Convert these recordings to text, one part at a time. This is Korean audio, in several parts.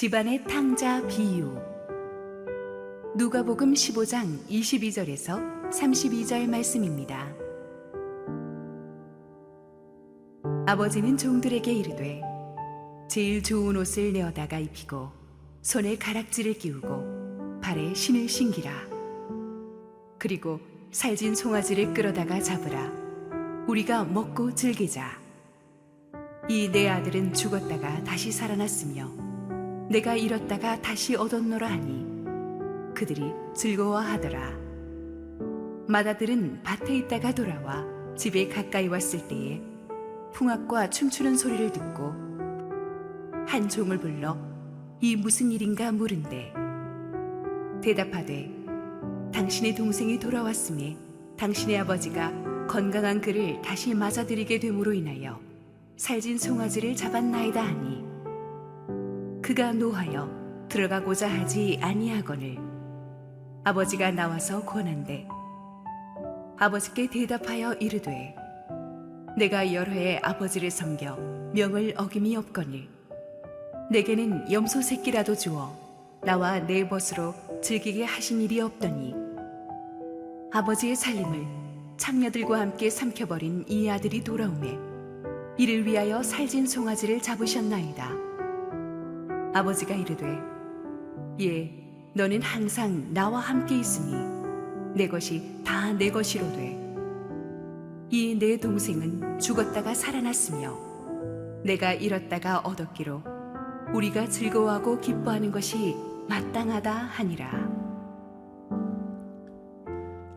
집안의 탕자 비유. 누가복음 15장 22절에서 32절 말씀입니다. 아버지는 종들에게 이르되 제일 좋은 옷을 내어다가 입히고 손에 가락지를 끼우고 발에 신을 신기라. 그리고 살진 송아지를 끌어다가 잡으라. 우리가 먹고 즐기자. 이 내 아들은 죽었다가 다시 살아났으며 내가 잃었다가 다시 얻었노라 하니 그들이 즐거워하더라. 맏아들은 밭에 있다가 돌아와 집에 가까이 왔을 때에 풍악과 춤추는 소리를 듣고 한 종을 불러 이 무슨 일인가 물은데 대답하되 당신의 동생이 돌아왔음에 당신의 아버지가 건강한 그를 다시 맞아들이게 됨으로 인하여 살진 송아지를 잡았나이다 하니 그가 노하여 들어가고자 하지 아니하거늘 아버지가 나와서 권한대 아버지께 대답하여 이르되 내가 여러 해 아버지를 섬겨 명을 어김이 없거늘 내게는 염소 새끼라도 주어 나와 내 벗으로 즐기게 하신 일이 없더니 아버지의 살림을 창녀들과 함께 삼켜버린 이 아들이 돌아오매 이를 위하여 살진 송아지를 잡으셨나이다. 아버지가 이르되 예 너는 항상 나와 함께 있으니 내 것이 다 내 것이로되 이 내 동생은 죽었다가 살아났으며 내가 잃었다가 얻었기로 우리가 즐거워하고 기뻐하는 것이 마땅하다 하니라.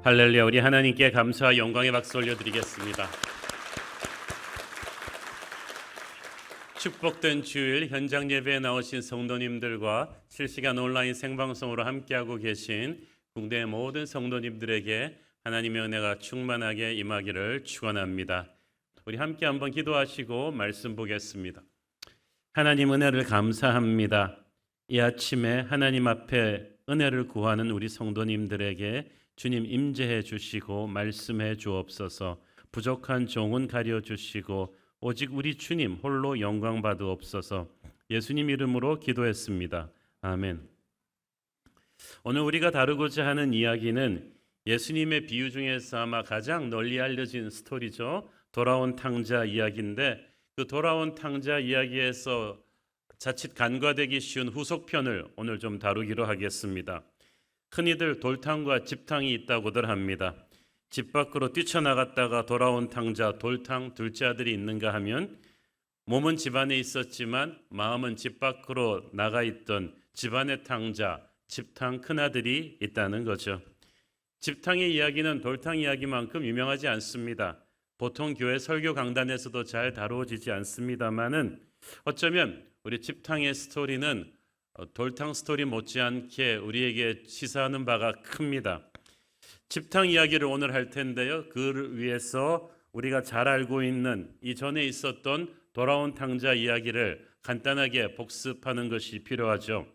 할렐루야. 우리 하나님께 감사와 영광의 박수 올려드리겠습니다. 축복된 주일 현장 예배에 나오신 성도님들과 실시간 온라인 생방송으로 함께하고 계신 국내 모든 성도님들에게 하나님의 은혜가 충만하게 임하기를 축원합니다. 우리 함께 한번 기도하시고 말씀 보겠습니다. 하나님 은혜를 감사합니다. 이 아침에 하나님 앞에 은혜를 구하는 우리 성도님들에게 주님 임재해 주시고 말씀해 주옵소서. 부족한 종은 가려 주시고 오직 우리 주님 홀로 영광 받으옵소서. 예수님 이름으로 기도했습니다. 아멘. 오늘 우리가 다루고자 하는 이야기는 예수님의 비유 중에서 아마 가장 널리 알려진 스토리죠. 돌아온 탕자 이야기인데 그 돌아온 탕자 이야기에서 자칫 간과되기 쉬운 후속편을 오늘 좀 다루기로 하겠습니다. 흔히들 돌탕과 집탕이 있다고들 합니다. 집 밖으로 뛰쳐나갔다가 돌아온 탕자 돌탕 둘째 아들이 있는가 하면 몸은 집 안에 있었지만 마음은 집 밖으로 나가 있던 집안의 탕자 집탕 큰아들이 있다는 거죠. 집탕의 이야기는 돌탕 이야기만큼 유명하지 않습니다. 보통 교회 설교 강단에서도 잘 다루어지지 않습니다만은 어쩌면 우리 집탕의 스토리는 돌탕 스토리 못지않게 우리에게 시사하는 바가 큽니다. 집탕 이야기를 오늘 할 텐데요. 그를 위해서 우리가 잘 알고 있는 이전에 있었던 돌아온 탕자 이야기를 간단하게 복습하는 것이 필요하죠.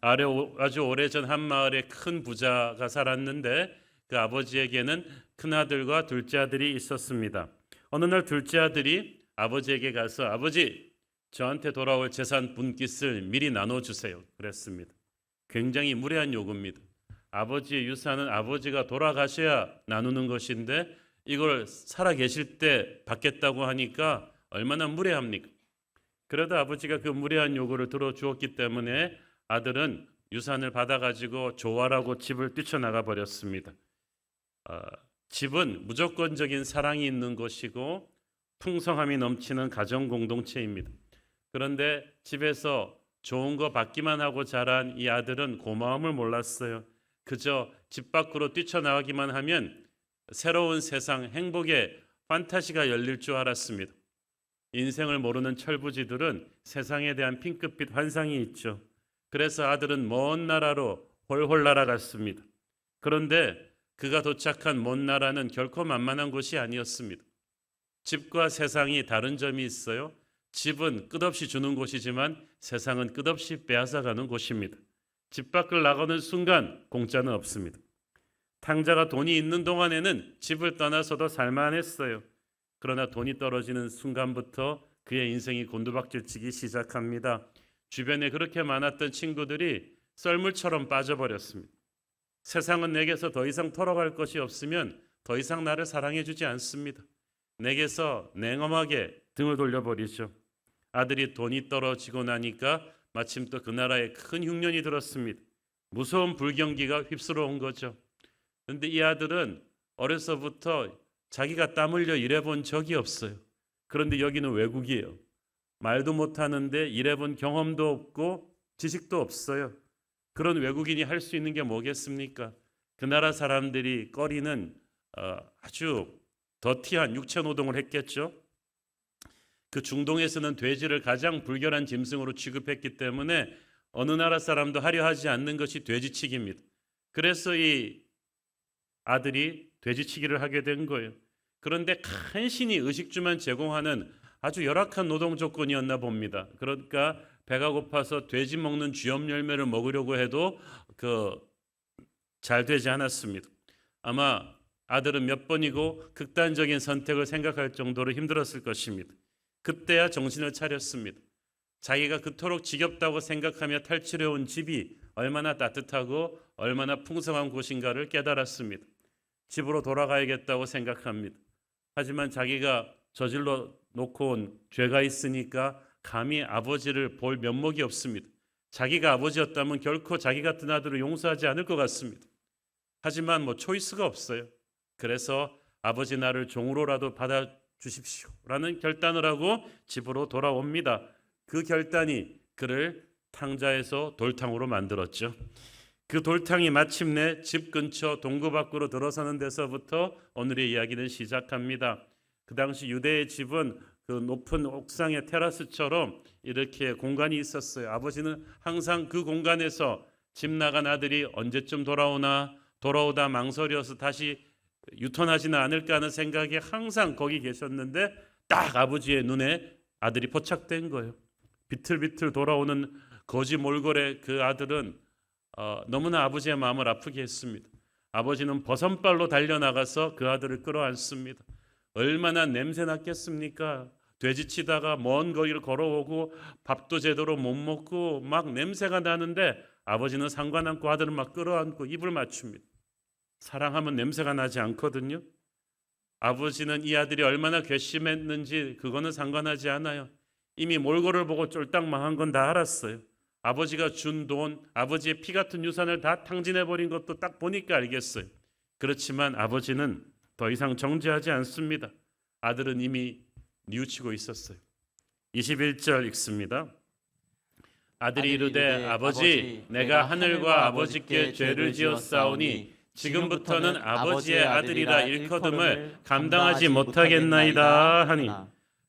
아주 오래전 한 마을에 큰 부자가 살았는데 그 아버지에게는 큰아들과 둘째 아들이 있었습니다. 어느 날 둘째 아들이 아버지에게 가서 아버지 저한테 돌아올 재산 분깃을 미리 나눠주세요 그랬습니다. 굉장히 무례한 요구입니다. 아버지의 유산은 아버지가 돌아가셔야 나누는 것인데 이걸 살아계실 때 받겠다고 하니까 얼마나 무례합니까? 그래도 아버지가 그 무례한 요구를 들어주었기 때문에 아들은 유산을 받아가지고 조화라고 집을 뛰쳐나가 버렸습니다. 집은 무조건적인 사랑이 있는 곳이고 풍성함이 넘치는 가정 공동체입니다. 그런데 집에서 좋은 거 받기만 하고 자란 이 아들은 고마움을 몰랐어요. 그저 집 밖으로 뛰쳐나가기만 하면 새로운 세상, 행복의 판타지가 열릴 줄 알았습니다. 인생을 모르는 철부지들은 세상에 대한 핑크빛 환상이 있죠. 그래서 아들은 먼 나라로 훨훨 날아갔습니다. 그런데 그가 도착한 먼 나라는 결코 만만한 곳이 아니었습니다. 집과 세상이 다른 점이 있어요. 집은 끝없이 주는 곳이지만 세상은 끝없이 빼앗아가는 곳입니다. 집 밖을 나가는 순간 공짜는 없습니다. 탕자가 돈이 있는 동안에는 집을 떠나서도 살만했어요. 그러나 돈이 떨어지는 순간부터 그의 인생이 곤두박질치기 시작합니다. 주변에 그렇게 많았던 친구들이 썰물처럼 빠져버렸습니다. 세상은 내게서 더 이상 털어갈 것이 없으면 더 이상 나를 사랑해 주지 않습니다. 내게서 냉엄하게 등을 돌려버리죠. 아들이 돈이 떨어지고 나니까 마침 또 그 나라에 큰 흉년이 들었습니다. 무서운 불경기가 휩쓸어온 거죠. 그런데 이 아들은 어려서부터 자기가 땀 흘려 일해본 적이 없어요. 그런데 여기는 외국이에요. 말도 못하는데 일해본 경험도 없고 지식도 없어요. 그런 외국인이 할 수 있는 게 뭐겠습니까? 그 나라 사람들이 꺼리는 아주 더티한 육체 노동을 했겠죠. 그 중동에서는 돼지를 가장 불결한 짐승으로 취급했기 때문에 어느 나라 사람도 하려 하지 않는 것이 돼지치기입니다. 그래서 이 아들이 돼지치기를 하게 된 거예요. 그런데 간신히 의식주만 제공하는 아주 열악한 노동 조건이었나 봅니다. 그러니까 배가 고파서 돼지 먹는 쥐염 열매를 먹으려고 해도 잘 되지 않았습니다. 아마 아들은 몇 번이고 극단적인 선택을 생각할 정도로 힘들었을 것입니다. 그때야 정신을 차렸습니다. 자기가 그토록 지겹다고 생각하며 탈출해온 집이 얼마나 따뜻하고 얼마나 풍성한 곳인가를 깨달았습니다. 집으로 돌아가야겠다고 생각합니다. 하지만 자기가 저질러 놓고 온 죄가 있으니까 감히 아버지를 볼 면목이 없습니다. 자기가 아버지였다면 결코 자기 같은 아들을 용서하지 않을 것 같습니다. 하지만 초이스가 없어요. 그래서 아버지 나를 종으로라도 받아주십시오라는 결단을 하고 집으로 돌아옵니다. 그 결단이 그를 탕자에서 돌탕으로 만들었죠. 그 돌탕이 마침내 집 근처 동구 밖으로 들어서는 데서부터 오늘의 이야기는 시작합니다. 그 당시 유대의 집은 그 높은 옥상의 테라스처럼 이렇게 공간이 있었어요. 아버지는 항상 그 공간에서 집 나간 아들이 언제쯤 돌아오다 망설여서 다시 유턴하지는 않을까 하는 생각에 항상 거기 계셨는데 딱 아버지의 눈에 아들이 포착된 거예요. 비틀비틀 돌아오는 거지 몰골의 그 아들은 너무나 아버지의 마음을 아프게 했습니다. 아버지는 버선발로 달려나가서 그 아들을 끌어안습니다. 얼마나 냄새 났겠습니까? 돼지치다가 먼 거리를 걸어오고 밥도 제대로 못 먹고 막 냄새가 나는데 아버지는 상관 않고 아들을 막 끌어안고 입을 맞춥니다. 사랑하면 냄새가 나지 않거든요. 아버지는 이 아들이 얼마나 괘씸했는지 그거는 상관하지 않아요. 이미 몰골을 보고 쫄딱 망한 건 다 알았어요. 아버지가 준 돈, 아버지의 피 같은 유산을 다 탕진해버린 것도 딱 보니까 알겠어요. 그렇지만 아버지는 더 이상 정죄하지 않습니다. 아들은 이미 뉘우치고 있었어요. 21절 읽습니다. 아들이 이르되 아버지 내가 하늘과 아버지께 죄를 지었사오니 지금부터는 아버지의 아들이라 일컬음을 감당하지 못하겠나이다 하니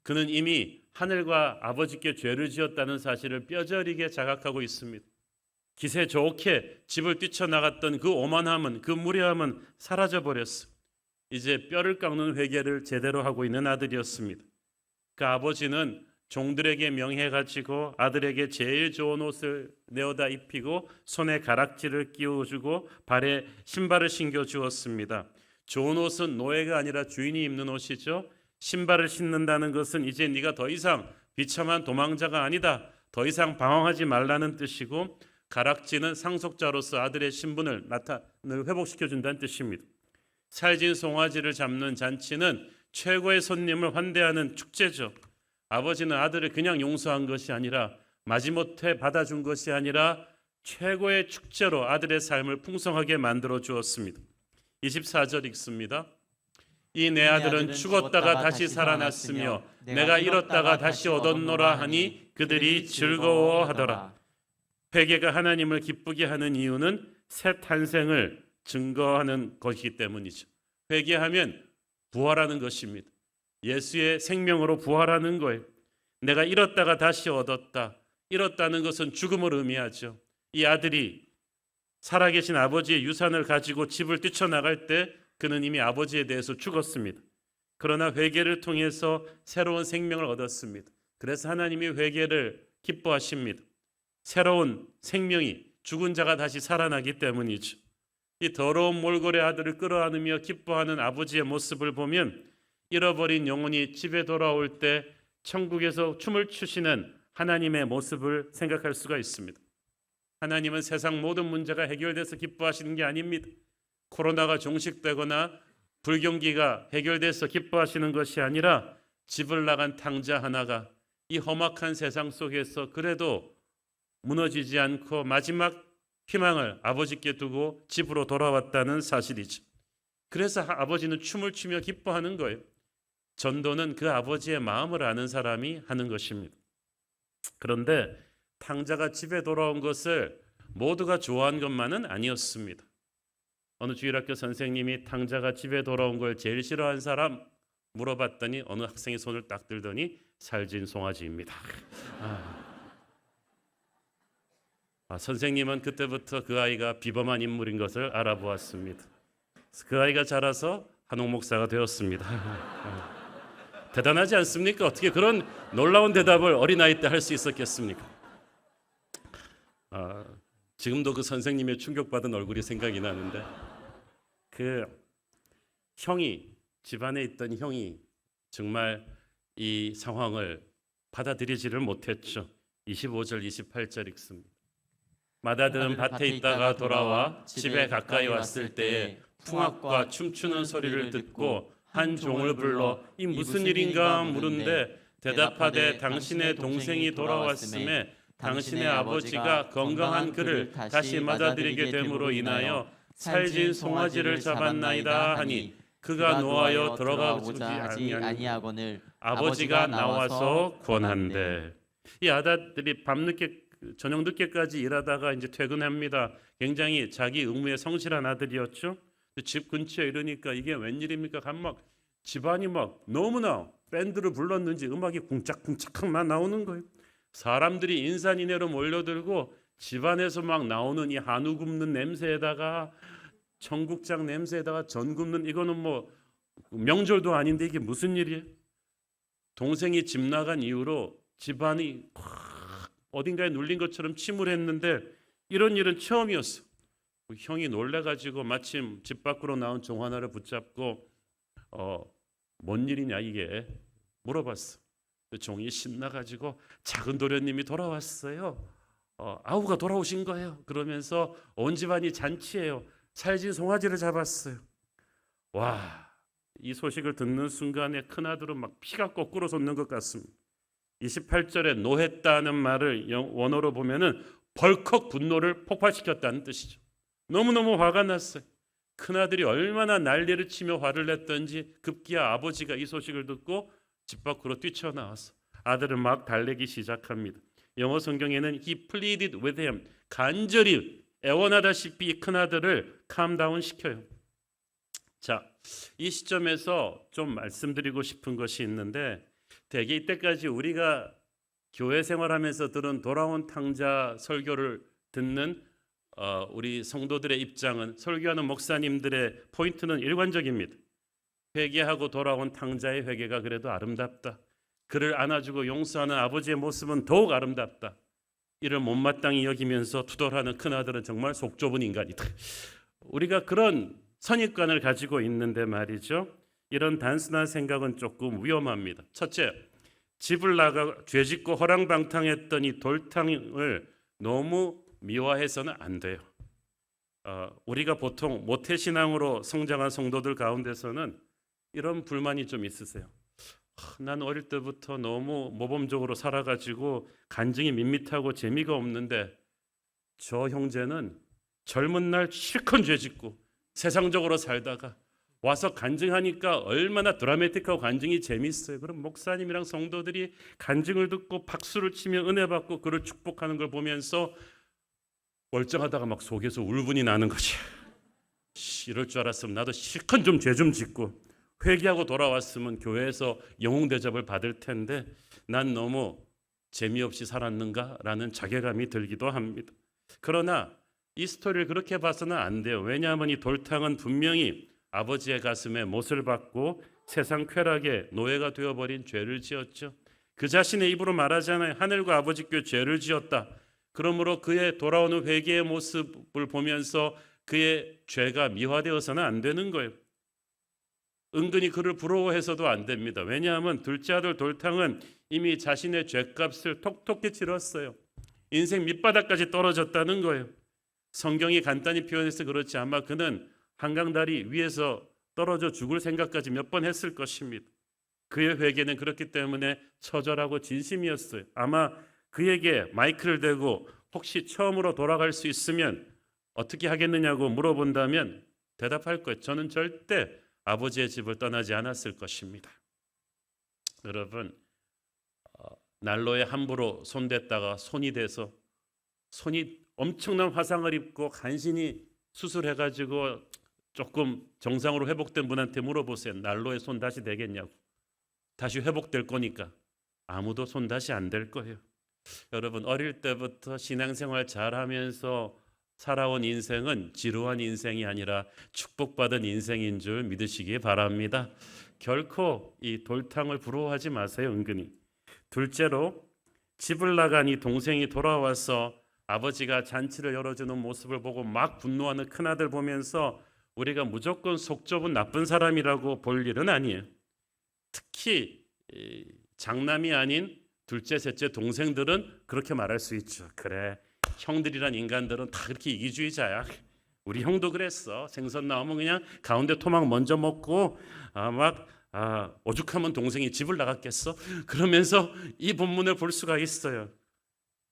그는 이미 하늘과 아버지께 죄를 지었다는 사실을 뼈저리게 자각하고 있습니다. 기세 좋게 집을 뛰쳐나갔던 그 오만함은 그 무례함은 사라져버렸어. 이제 뼈를 깎는 회개를 제대로 하고 있는 아들이었습니다. 그 아버지는 종들에게 명해가지고 아들에게 제일 좋은 옷을 내어다 입히고 손에 가락지를 끼워주고 발에 신발을 신겨주었습니다. 좋은 옷은 노예가 아니라 주인이 입는 옷이죠. 신발을 신는다는 것은 이제 네가 더 이상 비참한 도망자가 아니다. 더 이상 방황하지 말라는 뜻이고 가락지는 상속자로서 아들의 신분을 회복시켜준다는 뜻입니다. 살진 송아지를 잡는 잔치는 최고의 손님을 환대하는 축제죠. 아버지는 아들을 그냥 용서한 것이 아니라 마지못해 받아준 것이 아니라 최고의 축제로 아들의 삶을 풍성하게 만들어 주었습니다. 24절 읽습니다. 이 내 아들은 죽었다가 다시 살아났으며 내가 잃었다가 다시 얻었노라 하니 그들이 즐거워하더라. 회개가 하나님을 기쁘게 하는 이유는 새 탄생을 증거하는 것이기 때문이죠. 회개하면 부활하는 것입니다. 예수의 생명으로 부활하는 거예요. 내가 잃었다가 다시 얻었다. 잃었다는 것은 죽음을 의미하죠. 이 아들이 살아계신 아버지의 유산을 가지고 집을 뛰쳐나갈 때 그는 이미 아버지에 대해서 죽었습니다. 그러나 회개를 통해서 새로운 생명을 얻었습니다. 그래서 하나님이 회개를 기뻐하십니다. 새로운 생명이 죽은 자가 다시 살아나기 때문이죠. 이 더러운 몰골의 아들을 끌어안으며 기뻐하는 아버지의 모습을 보면 잃어버린 영혼이 집에 돌아올 때 천국에서 춤을 추시는 하나님의 모습을 생각할 수가 있습니다. 하나님은 세상 모든 문제가 해결돼서 기뻐하시는 게 아닙니다. 코로나가 종식되거나 불경기가 해결돼서 기뻐하시는 것이 아니라 집을 나간 탕자 하나가 이 험악한 세상 속에서 그래도 무너지지 않고 마지막 희망을 아버지께 두고 집으로 돌아왔다는 사실이죠. 그래서 아버지는 춤을 추며 기뻐하는 거예요. 전도는 그 아버지의 마음을 아는 사람이 하는 것입니다. 그런데 탕자가 집에 돌아온 것을 모두가 좋아한 것만은 아니었습니다. 어느 주일학교 선생님이 탕자가 집에 돌아온 걸 제일 싫어한 사람 물어봤더니 어느 학생이 손을 딱 들더니 살진 송아지입니다. 선생님은 그때부터 그 아이가 비범한 인물인 것을 알아보았습니다. 그 아이가 자라서 한옥 목사가 되었습니다. 대단하지 않습니까? 어떻게 그런 놀라운 대답을 어린아이 때 할 수 있었겠습니까? 지금도 그 선생님의 충격받은 얼굴이 생각이 나는데 그 형이 집안에 있던 형이 정말 이 상황을 받아들이지를 못했죠. 25절 28절 읽습니다. 맏아들은 밭에 있다가 돌아와 집에 가까이 왔을 때에 풍악과 춤추는 소리를 듣고 한 종을 불러 이 무슨 일인가 물은데 대답하되 당신의 동생이 돌아왔음에 당신의 아버지가 건강한 그를 다시 맞아들이게 됨으로 인하여 살진 송아지를 잡았나이다 하니 그가 노하여 들어가보지 아니하거늘 아버지가 나와서 권한대. 이 아들이 밤늦게 저녁 늦게까지 일하다가 이제 퇴근합니다. 굉장히 자기 의무에 성실한 아들이었죠. 집 근처에 이러니까 이게 웬일입니까? 막 집안이 막 너무나 밴드를 불렀는지 음악이 쿵짝쿵짝만 나오는 거예요. 사람들이 인산인해로 몰려들고 집안에서 막 나오는 이 한우 굽는 냄새에다가 청국장 냄새에다가 전 굽는 이거는 뭐 명절도 아닌데 이게 무슨 일이에요? 동생이 집 나간 이후로 집안이 어딘가에 눌린 것처럼 침울했는데 이런 일은 처음이었어. 형이 놀래가지고 마침 집 밖으로 나온 종 하나를 붙잡고 뭔 일이냐 이게 물어봤어. 종이 신나가지고 작은 도련님이 돌아왔어요. 아우가 돌아오신 거예요. 그러면서 온 집안이 잔치예요. 살진 송아지를 잡았어요. 와, 이 소식을 듣는 순간에 큰아들은 막 피가 거꾸로 솟는 것 같습니다. 28절에 노했다는 말을 원어로 보면은 벌컥 분노를 폭발시켰다는 뜻이죠. 너무너무 화가 났어요. 큰아들이 얼마나 난리를 치며 화를 냈던지 급기야 아버지가 이 소식을 듣고 집 밖으로 뛰쳐나와서 아들을 막 달래기 시작합니다. 영어 성경에는 he pleaded with him, 간절히 애원하다시피 큰아들을 캄다운 시켜요. 자, 이 시점에서 좀 말씀드리고 싶은 것이 있는데 대개 이때까지 우리가 교회 생활하면서 들은 돌아온 탕자 설교를 듣는 우리 성도들의 입장은 설교하는 목사님들의 포인트는 일관적입니다. 회개하고 돌아온 탕자의 회개가 그래도 아름답다. 그를 안아주고 용서하는 아버지의 모습은 더욱 아름답다. 이를 못마땅히 여기면서 투덜하는 큰아들은 정말 속 좁은 인간이다. 우리가 그런 선입관을 가지고 있는데 말이죠. 이런 단순한 생각은 조금 위험합니다. 첫째, 집을 나가 죄짓고 허랑방탕했던 이 돌탕을 너무 미화해서는 안 돼요. 우리가 보통 모태신앙으로 성장한 성도들 가운데서는 이런 불만이 좀 있으세요. 난 어릴 때부터 너무 모범적으로 살아가지고 간증이 밋밋하고 재미가 없는데 저 형제는 젊은 날 실컷 죄짓고 세상적으로 살다가 와서 간증하니까 얼마나 드라마틱하고 간증이 재밌어요. 그럼 목사님이랑 성도들이 간증을 듣고 박수를 치며 은혜 받고 그를 축복하는 걸 보면서 멀쩡하다가 막 속에서 울분이 나는 거지. 이럴 줄 알았으면 나도 실컷 좀 죄 좀 짓고 회개하고 돌아왔으면 교회에서 영웅 대접을 받을 텐데 난 너무 재미없이 살았는가라는 자괴감이 들기도 합니다. 그러나 이 스토리를 그렇게 봐서는 안 돼요. 왜냐하면 이 돌탕은 분명히 아버지의 가슴에 못을 받고 세상 쾌락의 노예가 되어버린 죄를 지었죠. 그 자신의 입으로 말하잖아요. 하늘과 아버지께 죄를 지었다. 그러므로 그의 돌아오는 회개의 모습을 보면서 그의 죄가 미화되어서는 안 되는 거예요. 은근히 그를 부러워해서도 안 됩니다. 왜냐하면 둘째 아들 돌탕은 이미 자신의 죗값을 톡톡히 치렀어요. 인생 밑바닥까지 떨어졌다는 거예요. 성경이 간단히 표현해서 그렇지 아마 그는 한강다리 위에서 떨어져 죽을 생각까지 몇 번 했을 것입니다. 그의 회개는 그렇기 때문에 처절하고 진심이었어요. 아마 그에게 마이크를 대고 혹시 처음으로 돌아갈 수 있으면 어떻게 하겠느냐고 물어본다면 대답할 거예요. 저는 절대 아버지의 집을 떠나지 않았을 것입니다. 여러분, 난로에 함부로 손댔다가 손이 돼서 손이 엄청난 화상을 입고 간신히 수술해가지고 조금 정상으로 회복된 분한테 물어보세요. 난로에 손 다시 대겠냐고. 다시 회복될 거니까. 아무도 손 다시 안 될 거예요. 여러분, 어릴 때부터 신앙생활 잘하면서 살아온 인생은 지루한 인생이 아니라 축복받은 인생인 줄 믿으시기 바랍니다. 결코 이 돌탕을 부러워하지 마세요. 은근히. 둘째로, 집을 나간 이 동생이 돌아와서 아버지가 잔치를 열어주는 모습을 보고 막 분노하는 큰아들 보면서 우리가 무조건 속 좁은 나쁜 사람이라고 볼 일은 아니에요. 특히 장남이 아닌 둘째, 셋째 동생들은 그렇게 말할 수 있죠. 그래, 형들이란 인간들은 다 그렇게 이기주의자야. 우리 형도 그랬어. 생선 나오면 그냥 가운데 토막 먼저 먹고 오죽하면 동생이 집을 나갔겠어? 그러면서 이 본문을 볼 수가 있어요.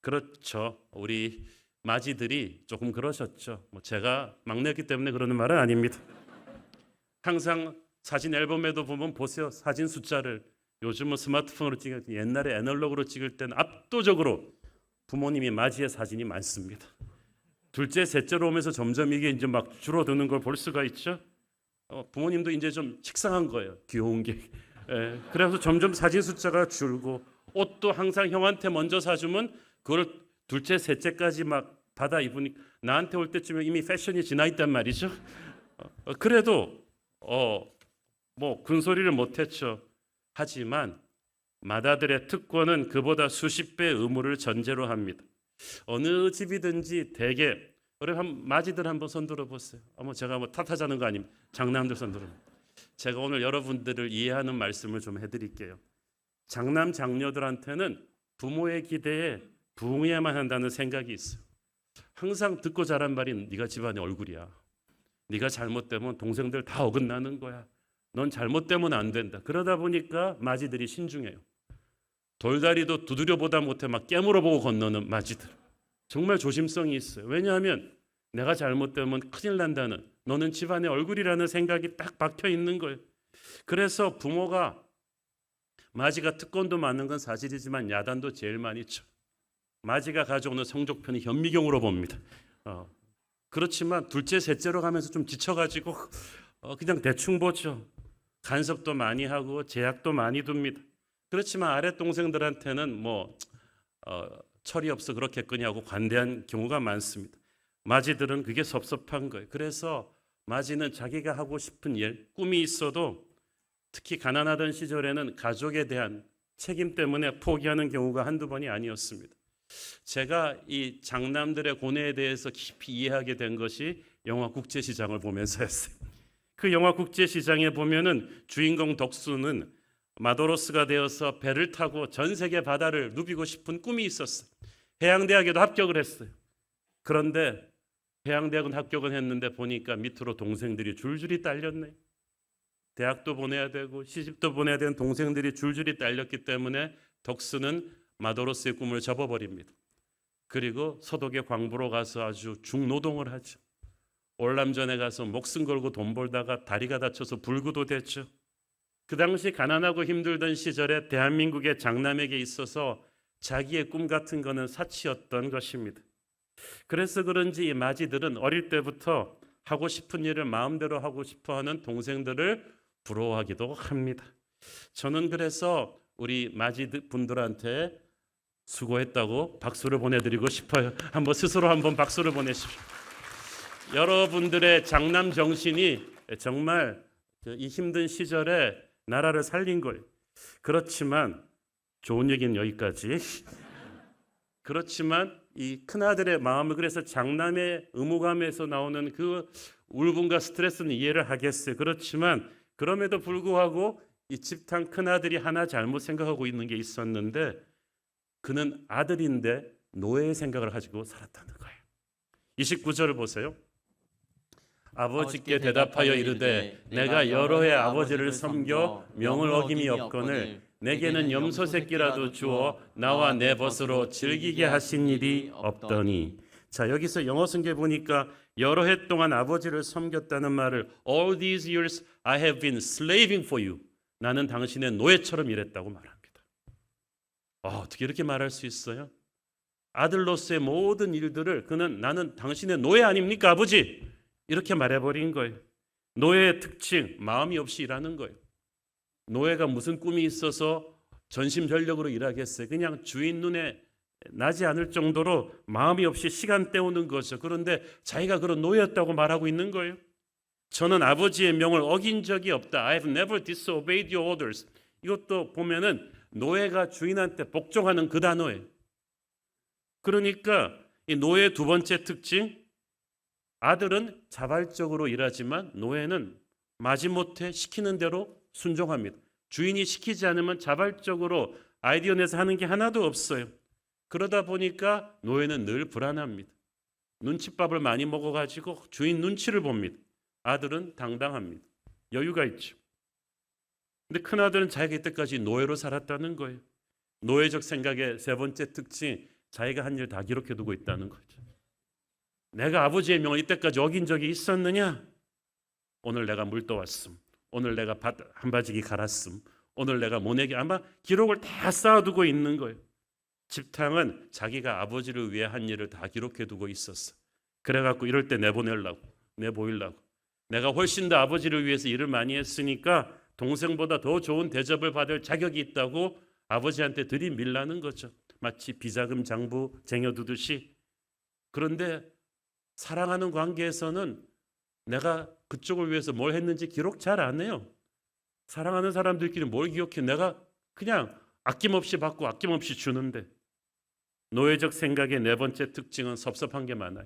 그렇죠. 우리 마지들이 조금 그러셨죠. 제가 막내였기 때문에 그러는 말은 아닙니다. 항상 사진 앨범에도 보면 보세요. 사진 숫자를 요즘은 스마트폰으로 찍을 때 옛날에 애널로그로 찍을 때는 압도적으로 부모님이 맞이의 사진이 많습니다. 둘째, 셋째로 오면서 점점 이게 이제 막 줄어드는 걸 볼 수가 있죠. 부모님도 이제 좀 식상한 거예요. 귀여운 게. 그래서 점점 사진 숫자가 줄고 옷도 항상 형한테 먼저 사주면 그걸 둘째, 셋째까지 막 받아 입으니까 나한테 올 때쯤에 이미 패션이 지나 있단 말이죠. 그래도 뭐 군소리를 못했죠. 하지만 맏아들의 특권은 그보다 수십 배의 의무를 전제로 합니다. 어느 집이든지 대개 우리 마지들 한번 손 들어보세요. 제가 탓하자는 거 아닙니다. 장남들 손 들어. 제가 오늘 여러분들을 이해하는 말씀을 좀 해드릴게요. 장남 장녀들한테는 부모의 기대에 부응해야만 한다는 생각이 있어요. 항상 듣고 자란 말이 네가 집안의 얼굴이야. 네가 잘못되면 동생들 다 어긋나는 거야. 넌 잘못되면 안 된다. 그러다 보니까 마지들이 신중해요. 돌다리도 두드려보다 못해 막 깨물어보고 건너는 마지들. 정말 조심성이 있어요. 왜냐하면 내가 잘못되면 큰일 난다는, 너는 집안의 얼굴이라는 생각이 딱 박혀 있는 거예요. 그래서 부모가 마지가 특권도 많은 건 사실이지만 야단도 제일 많이 쳐. 마지가 가져오는 성적표는 현미경으로 봅니다. 그렇지만 둘째, 셋째로 가면서 좀 지쳐가지고 그냥 대충 보죠. 간섭도 많이 하고 제약도 많이 둡니다. 그렇지만 아랫 동생들한테는 철이 없어 그렇겠거니 하고 관대한 경우가 많습니다. 마지들은 그게 섭섭한 거예요. 그래서 마지는 자기가 하고 싶은 일, 꿈이 있어도 특히 가난하던 시절에는 가족에 대한 책임 때문에 포기하는 경우가 한두 번이 아니었습니다. 제가 이 장남들의 고뇌에 대해서 깊이 이해하게 된 것이 영화 국제시장을 보면서였어요. 그 영화 국제시장에 보면은 주인공 덕수는 마도로스가 되어서 배를 타고 전 세계 바다를 누비고 싶은 꿈이 있었어요. 해양대학에도 합격을 했어요. 그런데 해양대학은 합격은 했는데 보니까 밑으로 동생들이 줄줄이 딸렸네요. 대학도 보내야 되고 시집도 보내야 되는 동생들이 줄줄이 딸렸기 때문에 덕수는 마도로스의 꿈을 접어버립니다. 그리고 서독의 광부로 가서 아주 중노동을 하죠. 월남전에 가서 목숨 걸고 돈 벌다가 다리가 다쳐서 불구도 됐죠. 그 당시 가난하고 힘들던 시절에 대한민국의 장남에게 있어서 자기의 꿈 같은 거는 사치였던 것입니다. 그래서 그런지 이 마지들은 어릴 때부터 하고 싶은 일을 마음대로 하고 싶어하는 동생들을 부러워하기도 합니다. 저는 그래서 우리 마지분들한테 수고했다고 박수를 보내드리고 싶어요. 스스로 한번 박수를 보내십시오. 여러분들의 장남 정신이 정말 이 힘든 시절에 나라를 살린 거예요. 그렇지만 좋은 얘기는 여기까지. 그렇지만 이 큰아들의 마음을, 그래서 장남의 의무감에서 나오는 그 울분과 스트레스는 이해를 하겠어요. 그렇지만 그럼에도 불구하고 이 집탕 큰아들이 하나 잘못 생각하고 있는 게 있었는데 그는 아들인데 노예의 생각을 가지고 살았다는 거예요. 29절을 보세요. 아버지께 대답하여 이르되 내가 여러 해 아버지를 섬겨 명을 어김이 없거늘 내게는 염소 새끼라도 주어 나와 내 벗으로 즐기게 하신 일이 없더니. 자, 여기서 영어 성경에 보니까 여러 해 동안 아버지를 섬겼다는 말을 All these years I have been slaving for you. 나는 당신의 노예처럼 일했다고 말합니다. 어떻게 이렇게 말할 수 있어요? 아들로서의 모든 일들을 그는 나는 당신의 노예 아닙니까 아버지? 이렇게 말해버린 거예요. 노예의 특징, 마음이 없이 일하는 거예요. 노예가 무슨 꿈이 있어서 전심전력으로 일하겠어요? 그냥 주인 눈에 나지 않을 정도로 마음이 없이 시간 때우는 거죠. 그런데 자기가 그런 노예였다고 말하고 있는 거예요. 저는 아버지의 명을 어긴 적이 없다. I have never disobeyed your orders. 이것도 보면은 노예가 주인한테 복종하는 그 단어예요. 그러니까 이 노예의 두 번째 특징, 아들은 자발적으로 일하지만 노예는 마지못해 시키는 대로 순종합니다. 주인이 시키지 않으면 자발적으로 아이디어 내서 하는 게 하나도 없어요. 그러다 보니까 노예는 늘 불안합니다. 눈칫밥을 많이 먹어가지고 주인 눈치를 봅니다. 아들은 당당합니다. 여유가 있죠. 근데 큰아들은 자기가 이때까지 노예로 살았다는 거예요. 노예적 생각의 세 번째 특징, 자기가 한 일 다 기록해두고 있다는 거죠. 내가 아버지의 명을 이때까지 어긴 적이 있었느냐? 오늘 내가 물 떠왔음. 오늘 내가 밭 한 바지기 갈았음. 오늘 내가 모내기, 아마 기록을 다 쌓아두고 있는 거예요. 집탕은 자기가 아버지를 위해 한 일을 다 기록해두고 있었어. 그래갖고 이럴 때 내보이려고. 내가 훨씬 더 아버지를 위해서 일을 많이 했으니까 동생보다 더 좋은 대접을 받을 자격이 있다고 아버지한테 들이밀라는 거죠. 마치 비자금 장부 쟁여두듯이. 그런데 사랑하는 관계에서는 내가 그쪽을 위해서 뭘 했는지 기록 잘 안 해요. 사랑하는 사람들끼리 뭘 기억해? 내가 그냥 아낌없이 받고 아낌없이 주는데. 노예적 생각의 네 번째 특징은 섭섭한 게 많아요.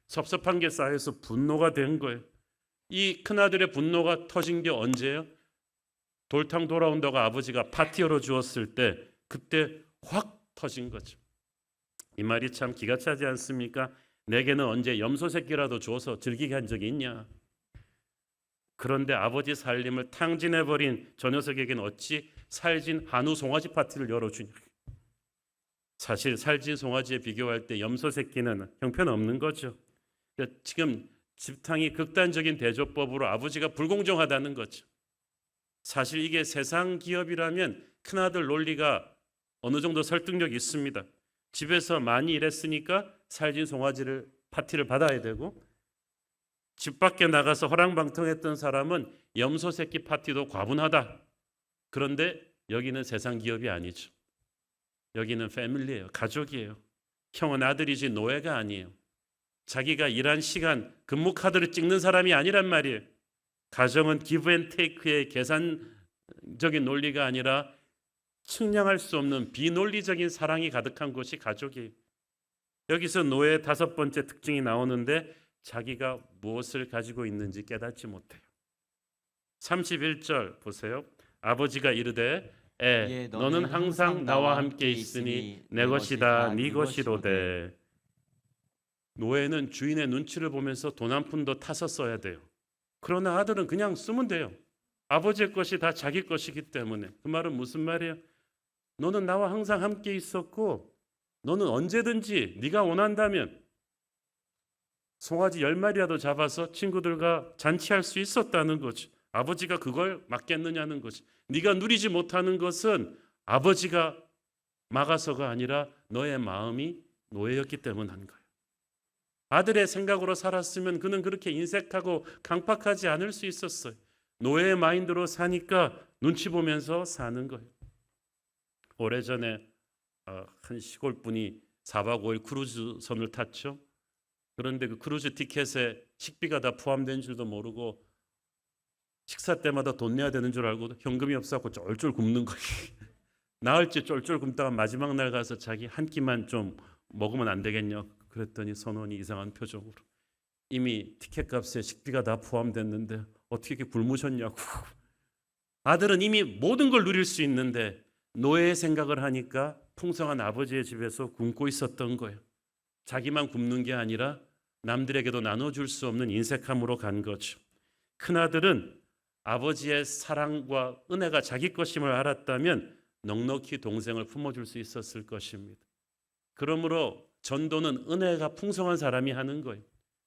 섭섭한 게 쌓여서 분노가 된 거예요. 이 큰아들의 분노가 터진 게 언제예요? 돌탕 돌아온다고 아버지가 파티 열어주었을 때 그때 확 터진 거죠. 이 말이 참 기가 차지 않습니까? 내게는 언제 염소 새끼라도 줘서 즐기게 한 적이 있냐? 그런데 아버지 살림을 탕진해버린 저 녀석에게는 어찌 살진 한우 송아지 파티를 열어주냐? 사실 살진 송아지에 비교할 때 염소 새끼는 형편없는 거죠. 지금 집탕이 극단적인 대조법으로 아버지가 불공정하다는 거죠. 사실 이게 세상 기업이라면 큰아들 논리가 어느 정도 설득력이 있습니다. 집에서 많이 일했으니까 살진 송아지를 파티를 받아야 되고, 집 밖에 나가서 허랑방통했던 사람은 염소 새끼 파티도 과분하다. 그런데 여기는 세상 기업이 아니죠. 여기는 패밀리예요. 가족이에요. 형은 아들이지 노예가 아니에요. 자기가 일한 시간 근무 카드를 찍는 사람이 아니란 말이에요. 가정은 기브 앤 테이크의 계산적인 논리가 아니라 측량할 수 없는 비논리적인 사랑이 가득한 곳이 가족이에요. 여기서 노예의 다섯 번째 특징이 나오는데 자기가 무엇을 가지고 있는지 깨닫지 못해요. 31절 보세요. 아버지가 이르되 너는 항상 나와 함께 있으니 내 것이다 네 것이로되. 노예는 주인의 눈치를 보면서 돈 한 푼도 타서 써야 돼요. 그러나 아들은 그냥 쓰면 돼요. 아버지의 것이 다 자기 것이기 때문에. 그 말은 무슨 말이에요? 너는 나와 항상 함께 있었고 너는 언제든지 네가 원한다면 송아지 10마리라도 잡아서 친구들과 잔치할 수 있었다는 거죠. 아버지가 그걸 막겠느냐는 거지. 네가 누리지 못하는 것은 아버지가 막아서가 아니라 너의 마음이 노예였기 때문인 거예요. 아들의 생각으로 살았으면 그는 그렇게 인색하고 강팍하지 않을 수 있었어요. 노예의 마인드로 사니까 눈치 보면서 사는 거예요. 오래전에 한 시골 분이 4박 5일 크루즈선을 탔죠. 그런데 그 크루즈 티켓에 식비가 다 포함된 줄도 모르고 식사 때마다 돈 내야 되는 줄 알고 현금이 없어서 쫄쫄 굶는 거예요. 나을지 쫄쫄 굶다가 마지막 날 가서 자기 한 끼만 좀 먹으면 안 되겠냐 그랬더니 선원이 이상한 표정으로 이미 티켓값에 식비가 다 포함됐는데 어떻게 이렇게 굶으셨냐고. 아들은 이미 모든 걸 누릴 수 있는데 노예의 생각을 하니까 풍성한 아버지의 집에서 굶고 있었던 거예요. 자기만 굶는 게 아니라 남들에게도 나눠줄 수 없는 인색함으로 간 거죠. 큰아들은 아버지의 사랑과 은혜가 자기 것임을 알았다면 넉넉히 동생을 품어줄 수 있었을 것입니다. 그러므로 전도는 은혜가 풍성한 사람이 하는 거예요.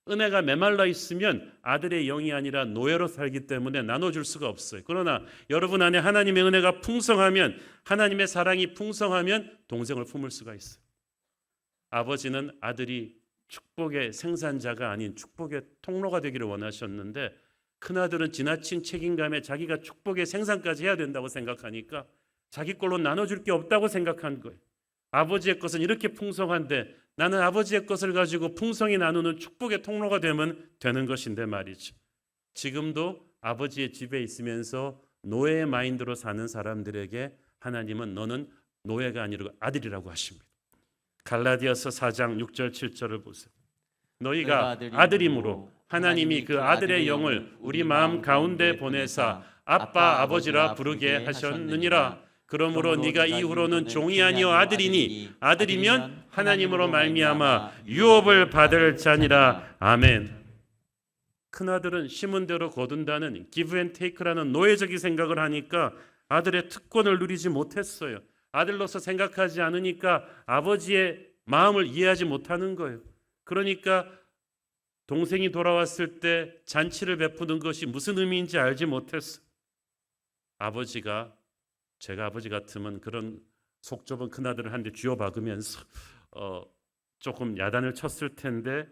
은혜가 메말라 있으면 아들의 영이 아니라 노예로 살기 때문에 나눠줄 수가 없어요. 그러나 여러분 안에 하나님의 은혜가 풍성하면, 하나님의 사랑이 풍성하면 동생을 품을 수가 있어요. 아버지는 아들이 축복의 생산자가 아닌 축복의 통로가 되기를 원하셨는데 큰아들은 지나친 책임감에 자기가 축복의 생산까지 해야 된다고 생각하니까 자기 걸로 나눠줄 게 없다고 생각한 거예요. 아버지의 것은 이렇게 풍성한데 나는 아버지의 것을 가지고 풍성히 나누는 축복의 통로가 되면 되는 것인데 말이죠. 지금도 아버지의 집에 있으면서 노예의 마인드로 사는 사람들에게 하나님은 너는 노예가 아니라 아들이라고 하십니다. 갈라디아서 4장 6절 7절을 보세요. 너희가 아들임으로 하나님이 그 아들의 영을 우리 마음 가운데 보내사 아빠 아버지라 부르게 하셨느니라. 그러므로 네가 이후로는 종이 아니요 아들이니 아들이면 하나님으로 말미암아 유업을 받을 자니라. 아멘. 큰아들은 심은 대로 거둔다는 give and take라는 노예적인 생각을 하니까 아들의 특권을 누리지 못했어요. 아들로서 생각하지 않으니까 아버지의 마음을 이해하지 못하는 거예요. 그러니까 동생이 돌아왔을 때 잔치를 베푸는 것이 무슨 의미인지 알지 못했어요. 아버지가, 제가 아버지 같으면 그런 속 좁은 큰아들을 한 대 쥐어박으면서 조금 야단을 쳤을 텐데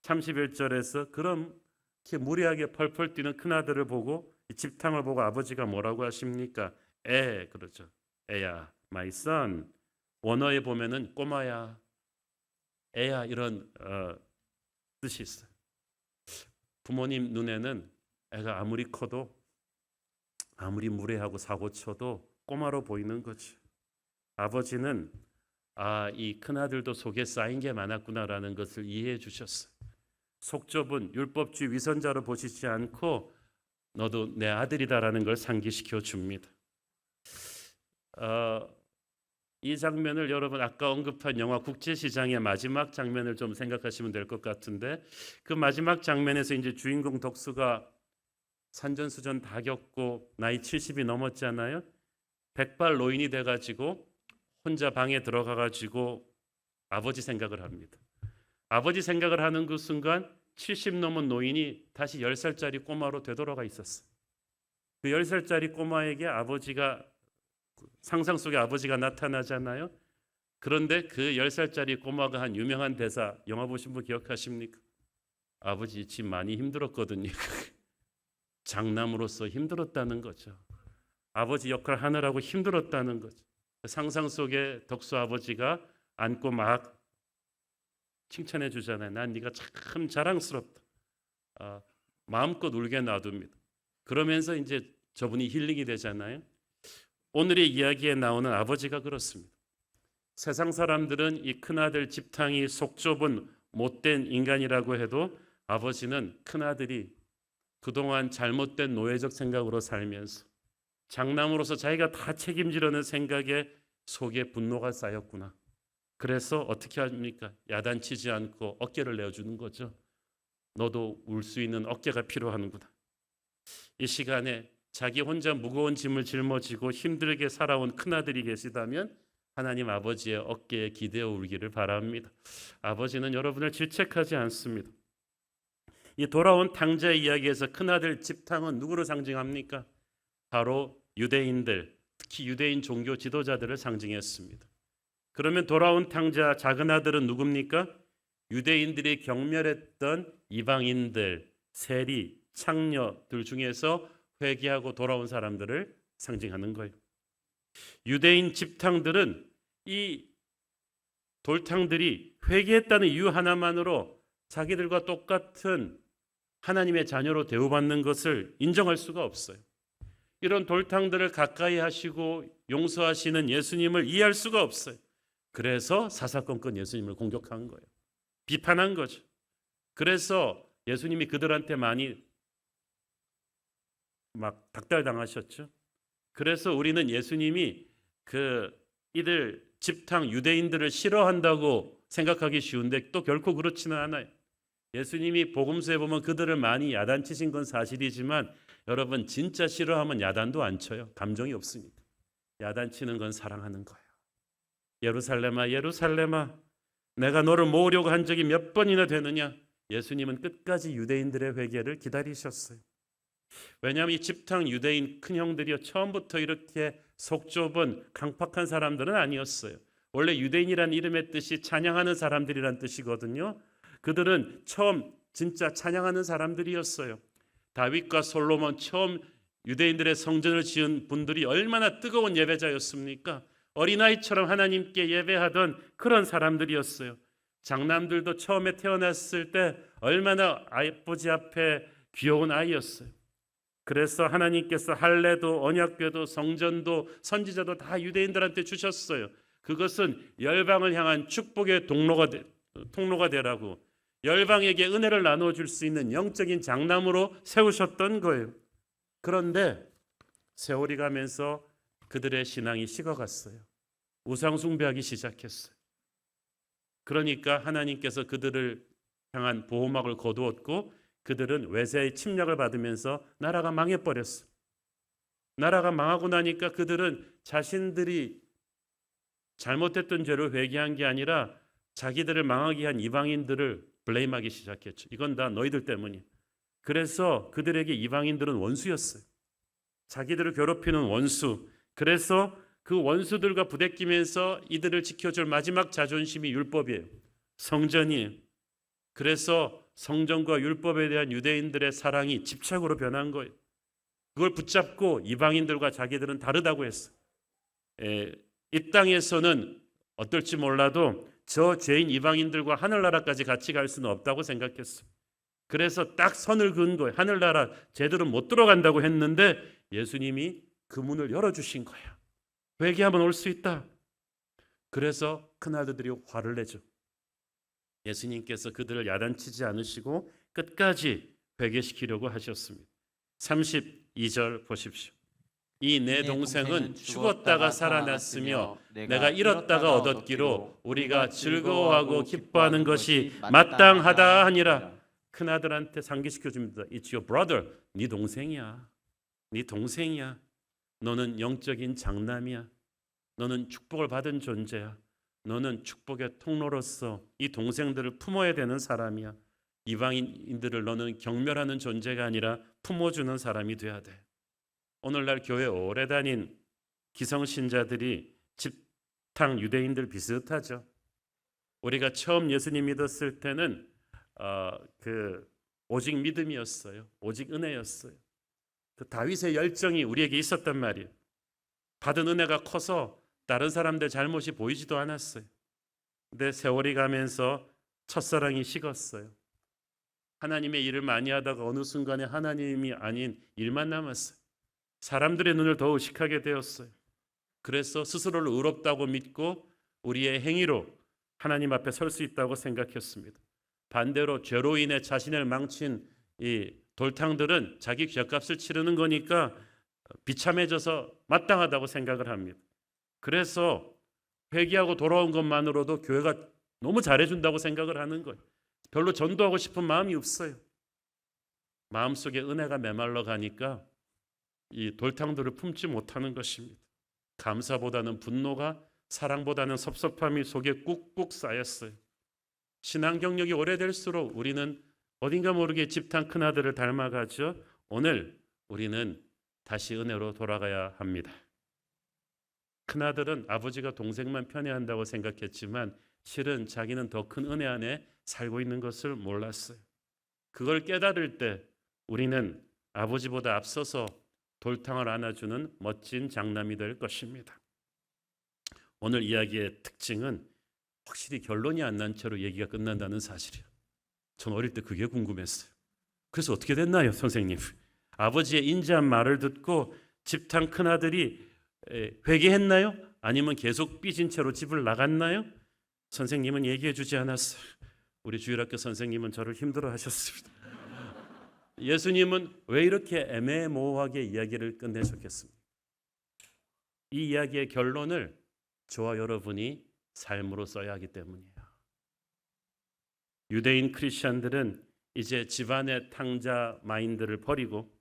31절에서 그렇게 무리하게 펄펄 뛰는 큰아들을 보고 이 집탕을 보고 아버지가 뭐라고 하십니까? 그러죠. 애야, my son. 원어에 보면은 꼬마야, 애야 이런 뜻이 있어요. 부모님 눈에는 애가 아무리 커도 아무리 무례하고 사고쳐도 꼬마로 보이는 거지. 아버지는 이 큰아들도 속에 쌓인 게 많았구나라는 것을 이해해 주셨어요. 속 좁은 율법주의 위선자로 보시지 않고 너도 내 아들이다라는 걸 상기시켜 줍니다. 이 장면을 여러분 아까 언급한 영화 국제시장의 마지막 장면을 좀 생각하시면 될 것 같은데 그 마지막 장면에서 이제 주인공 덕수가 산전수전 다 겪고 나이 70이 넘었잖아요. 백발 노인이 돼가지고 혼자 방에 들어가가지고 아버지 생각을 합니다. 아버지 생각을 하는 그 순간 70 넘은 노인이 다시 10살짜리 꼬마로 되돌아가 있었어요. 그 10살짜리 꼬마에게 아버지가 상상 속에 아버지가 나타나잖아요. 그런데 그 10살짜리 꼬마가 한 유명한 대사, 영화 보신 분 기억하십니까? 아버지 집 많이 힘들었거든요. 장남으로서 힘들었다는 거죠. 아버지 역할 하느라고 힘들었다는 거죠. 상상 속에 덕수 아버지가 안고 막 칭찬해 주잖아요. 난 네가 참 자랑스럽다. 마음껏 울게 놔둡니다. 그러면서 이제 저분이 힐링이 되잖아요. 오늘의 이야기에 나오는 아버지가 그렇습니다. 세상 사람들은 이 큰아들 집탕이 속 좁은 못된 인간이라고 해도 아버지는 큰아들이 그동안 잘못된 노예적 생각으로 살면서 장남으로서 자기가 다 책임지려는 생각에 속에 분노가 쌓였구나. 그래서 어떻게 합니까? 야단치지 않고 어깨를 내어주는 거죠. 너도 울 수 있는 어깨가 필요하는구나. 이 시간에 자기 혼자 무거운 짐을 짊어지고 힘들게 살아온 큰아들이 계시다면 하나님 아버지의 어깨에 기대어 울기를 바랍니다. 아버지는 여러분을 질책하지 않습니다. 이 돌아온 탕자의 이야기에서 큰아들 집탕은 누구를 상징합니까? 바로 유대인들, 특히 유대인 종교 지도자들을 상징했습니다. 그러면 돌아온 탕자 작은 아들은 누굽니까? 유대인들이 경멸했던 이방인들, 세리, 창녀들 중에서 회개하고 돌아온 사람들을 상징하는 거예요. 유대인 집탕들은 이 돌탕들이 회개했다는 이유 하나만으로 자기들과 똑같은 하나님의 자녀로 대우받는 것을 인정할 수가 없어요. 이런 돌탕들을 가까이 하시고 용서하시는 예수님을 이해할 수가 없어요. 그래서 사사건건 예수님을 공격한 거예요. 비판한 거죠. 그래서 예수님이 그들한테 많이 막 닥달당하셨죠. 그래서 우리는 예수님이 이들 집탕 유대인들을 싫어한다고 생각하기 쉬운데 또 결코 그렇지는 않아요. 예수님이 복음서에 보면 그들을 많이 야단치신 건 사실이지만 여러분 진짜 싫어하면 야단도 안 쳐요. 감정이 없으니까. 야단치는 건 사랑하는 거예요. 예루살렘아 예루살렘아 내가 너를 모으려고 한 적이 몇 번이나 되느냐. 예수님은 끝까지 유대인들의 회개를 기다리셨어요. 왜냐하면 이 집탕 유대인 큰형들이요 처음부터 이렇게 속 좁은 강팍한 사람들은 아니었어요. 원래 유대인이란 이름의 뜻이 찬양하는 사람들이란 뜻이거든요. 그들은 처음 진짜 찬양하는 사람들이었어요. 다윗과 솔로몬 처음 유대인들의 성전을 지은 분들이 얼마나 뜨거운 예배자였습니까? 어린아이처럼 하나님께 예배하던 그런 사람들이었어요. 장남들도 처음에 태어났을 때 얼마나 아버지 앞에 귀여운 아이였어요. 그래서 하나님께서 할례도 언약궤도 성전도 선지자도 다 유대인들한테 주셨어요. 그것은 열방을 향한 축복의 통로가 되라고 열방에게 은혜를 나눠줄 수 있는 영적인 장남으로 세우셨던 거예요. 그런데 세월이 가면서 그들의 신앙이 식어갔어요. 우상 숭배하기 시작했어요. 그러니까 하나님께서 그들을 향한 보호막을 거두었고 그들은 외세의 침략을 받으면서 나라가 망해버렸어요. 나라가 망하고 나니까 그들은 자신들이 잘못했던 죄를 회개한 게 아니라 자기들을 망하게 한 이방인들을 블레임하기 시작했죠. 이건 다 너희들 때문이야. 그래서 그들에게 이방인들은 원수였어요. 자기들을 괴롭히는 원수. 그래서 그 원수들과 부대끼면서 이들을 지켜줄 마지막 자존심이 율법이에요. 성전이에요. 그래서 성전과 율법에 대한 유대인들의 사랑이 집착으로 변한 거예요. 그걸 붙잡고 이방인들과 자기들은 다르다고 했어요. 이 땅에서는 어떨지 몰라도 저 죄인 이방인들과 하늘나라까지 같이 갈 수는 없다고 생각했어요. 그래서 딱 선을 그은 거예요. 하늘나라 쟤들은 못 들어간다고 했는데 예수님이 그 문을 열어주신 거야. 회개하면 올 수 있다. 그래서 큰아들들이 화를 내죠. 예수님께서 그들을 야단치지 않으시고 끝까지 회개시키려고 하셨습니다. 32절 보십시오. 이 내 동생은 죽었다가 살아났으며 내가 잃었다가 얻었기로 우리가 즐거워하고 기뻐하는 것이 마땅하다 하니라. 큰아들한테 상기시켜 줍니다. It's your brother. 네 동생이야. 네 동생이야. 너는 영적인 장남이야. 너는 축복을 받은 존재야. 너는 축복의 통로로서 이 동생들을 품어야 되는 사람이야. 이방인들을 너는 경멸하는 존재가 아니라 품어주는 사람이 돼야 돼. 오늘날 교회 오래 다닌 기성신자들이 집탕 유대인들 비슷하죠. 우리가 처음 예수님 믿었을 때는 오직 믿음이었어요. 오직 은혜였어요. 그 다윗의 열정이 우리에게 있었단 말이에요. 받은 은혜가 커서 다른 사람들 잘못이 보이지도 않았어요. 근데 세월이 가면서 첫사랑이 식었어요. 하나님의 일을 많이 하다가 어느 순간에 하나님이 아닌 일만 남았어요. 사람들의 눈을 더 의식하게 되었어요. 그래서 스스로를 의롭다고 믿고 우리의 행위로 하나님 앞에 설 수 있다고 생각했습니다. 반대로 죄로 인해 자신을 망친 이 돌탕들은 자기 죄값을 치르는 거니까 비참해져서 마땅하다고 생각을 합니다. 그래서 회개하고 돌아온 것만으로도 교회가 너무 잘해준다고 생각을 하는 거예요. 별로 전도하고 싶은 마음이 없어요. 마음속에 은혜가 메말라 가니까 이 돌탕들을 품지 못하는 것입니다. 감사보다는 분노가, 사랑보다는 섭섭함이 속에 꾹꾹 쌓였어요. 신앙 경력이 오래될수록 우리는 어딘가 모르게 집탕 큰아들을 닮아가죠. 오늘 우리는 다시 은혜로 돌아가야 합니다. 큰아들은 아버지가 동생만 편애한다고 생각했지만 실은 자기는 더 큰 은혜 안에 살고 있는 것을 몰랐어요. 그걸 깨달을 때 우리는 아버지보다 앞서서 돌탕을 안아주는 멋진 장남이 될 것입니다. 오늘 이야기의 특징은 확실히 결론이 안 난 채로 얘기가 끝난다는 사실이에요. 전 어릴 때 그게 궁금했어요. 그래서 어떻게 됐나요, 선생님? 아버지의 인자한 말을 듣고 집탕 큰아들이 회개했나요? 아니면 계속 삐진 채로 집을 나갔나요? 선생님은 얘기해 주지 않았어요. 우리 주일학교 선생님은 저를 힘들어하셨습니다. 예수님은 왜 이렇게 애매모호하게 이야기를 끝내셨겠습니까? 이 이야기의 결론을 저와 여러분이 삶으로 써야 하기 때문이에요. 유대인 크리스천들은 이제 집안의 탕자 마인드를 버리고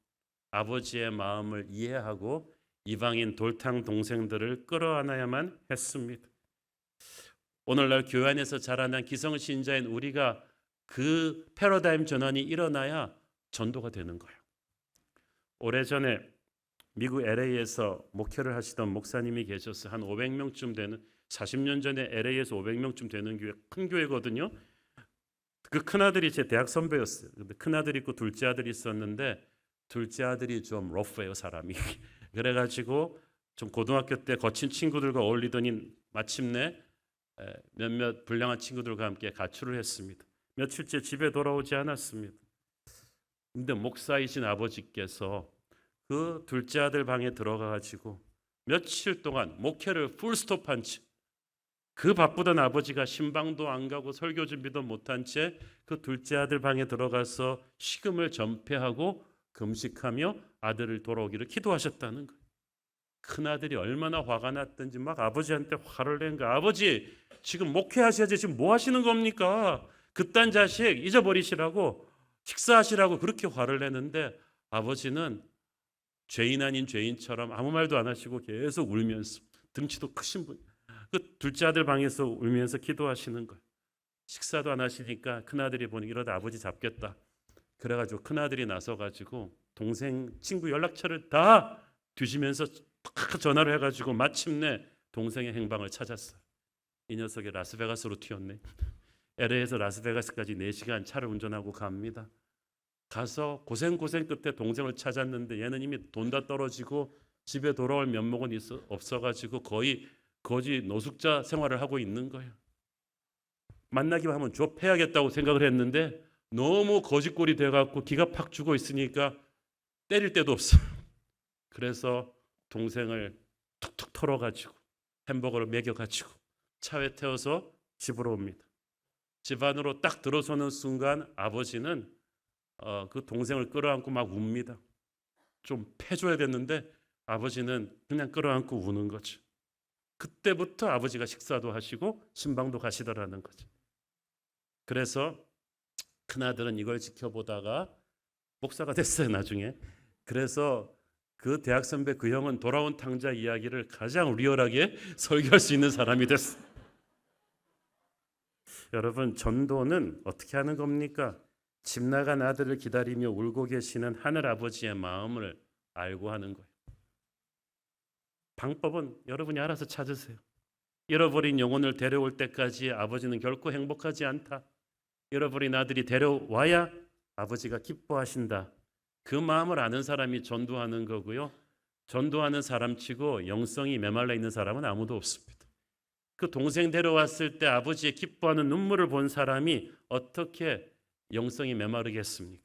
아버지의 마음을 이해하고 이방인 돌탕 동생들을 끌어안아야만 했습니다. 오늘날 교회 안에서 자라난 기성신자인 우리가 그 패러다임 전환이 일어나야 전도가 되는 거예요. 오래전에 미국 LA에서 목회를 하시던 목사님이 계셨어요. 한 500명쯤 되는, 40년 전에 LA에서 500명쯤 되는 교회, 큰 교회거든요. 그 큰아들이 제 대학 선배였어요. 근데 큰아들 있고 둘째 아들이 있었는데 둘째 아들이 좀 러프해요, 사람이. 그래가지고 좀 고등학교 때 거친 친구들과 어울리더니 마침내 몇몇 불량한 친구들과 함께 가출을 했습니다. 며칠째 집에 돌아오지 않았습니다. 근데 목사이신 아버지께서 그 둘째 아들 방에 들어가가지고 며칠 동안 목회를 풀스톱한 채, 그 바쁘던 아버지가 신방도 안 가고 설교 준비도 못한 채 그 둘째 아들 방에 들어가서 식음을 전폐하고 금식하며 아들을 돌아오기를 기도하셨다는 거예요. 큰아들이 얼마나 화가 났던지 막 아버지한테 화를 낸 거야. 아버지, 지금 목회하셔야지 지금 뭐 하시는 겁니까? 그딴 자식 잊어버리시라고, 식사하시라고 그렇게 화를 내는데 아버지는 죄인 아닌 죄인처럼 아무 말도 안 하시고 계속 울면서, 등치도 크신 분, 그 둘째 아들 방에서 울면서 기도하시는 거예요. 식사도 안 하시니까 큰아들이 보니 이러다 아버지 잡겠다. 그래가지고 큰아들이 나서가지고 동생 친구 연락처를 다 뒤지면서 전화를 해가지고 마침내 동생의 행방을 찾았어요. 이 녀석이 라스베가스로 튀었네. LA에서 라스베가스까지 4시간 차를 운전하고 갑니다. 가서 고생 끝에 동생을 찾았는데 얘는 이미 돈 다 떨어지고 집에 돌아올 면목은 없어가지고 거의 거지 노숙자 생활을 하고 있는 거예요. 만나기만 하면 좁혀야겠다고 생각을 했는데 너무 거지꼴이 돼갖고 기가 팍 죽어 있으니까 때릴 데도 없어요. 그래서 동생을 툭툭 털어가지고 햄버거를 먹여가지고 차에 태워서 집으로 옵니다. 집 안으로 딱 들어서는 순간 아버지는 그 동생을 끌어안고 막 웁니다. 좀 패줘야 됐는데 아버지는 그냥 끌어안고 우는 거죠. 그때부터 아버지가 식사도 하시고 신방도 가시더라는 거죠. 그래서 큰아들은 이걸 지켜보다가 목사가 됐어요, 나중에. 그래서 그 대학 선배 그 형은 돌아온 탕자 이야기를 가장 리얼하게 설교할 수 있는 사람이 됐어요. 여러분, 전도는 어떻게 하는 겁니까? 집 나간 아들을 기다리며 울고 계시는 하늘 아버지의 마음을 알고 하는 거예요. 방법은 여러분이 알아서 찾으세요. 잃어버린 영혼을 데려올 때까지 아버지는 결코 행복하지 않다. 잃어버린 아들이 데려와야 아버지가 기뻐하신다. 그 마음을 아는 사람이 전도하는 거고요. 전도하는 사람치고 영성이 메말라 있는 사람은 아무도 없습니다. 그 동생 데려왔을 때 아버지의 기뻐하는 눈물을 본 사람이 어떻게 영성이 메마르겠습니까?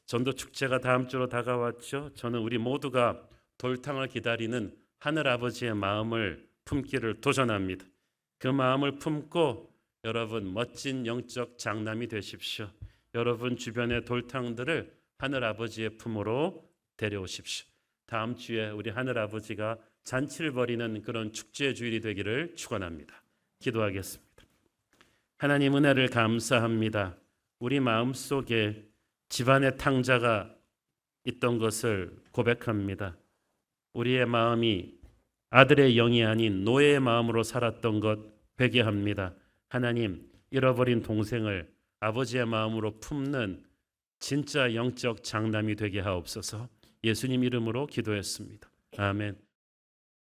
전도 축제가 다음 주로 다가왔죠. 저는 우리 모두가 돌탕을 기다리는 하늘 아버지의 마음을 품기를 도전합니다. 그 마음을 품고 여러분 멋진 영적 장남이 되십시오. 여러분 주변의 돌탕들을 하늘 아버지의 품으로 데려오십시오. 다음 주에 우리 하늘 아버지가 잔치를 벌이는 그런 축제의 주일이 되기를 축원합니다. 기도하겠습니다. 하나님 은혜를 감사합니다. 우리 마음속에 집안의 탕자가 있던 것을 고백합니다. 우리의 마음이 아들의 영이 아닌 노예의 마음으로 살았던 것 회개합니다. 하나님, 잃어버린 동생을 아버지의 마음으로 품는 진짜 영적 장남이 되게 하옵소서. 예수님 이름으로 기도했습니다. 아멘.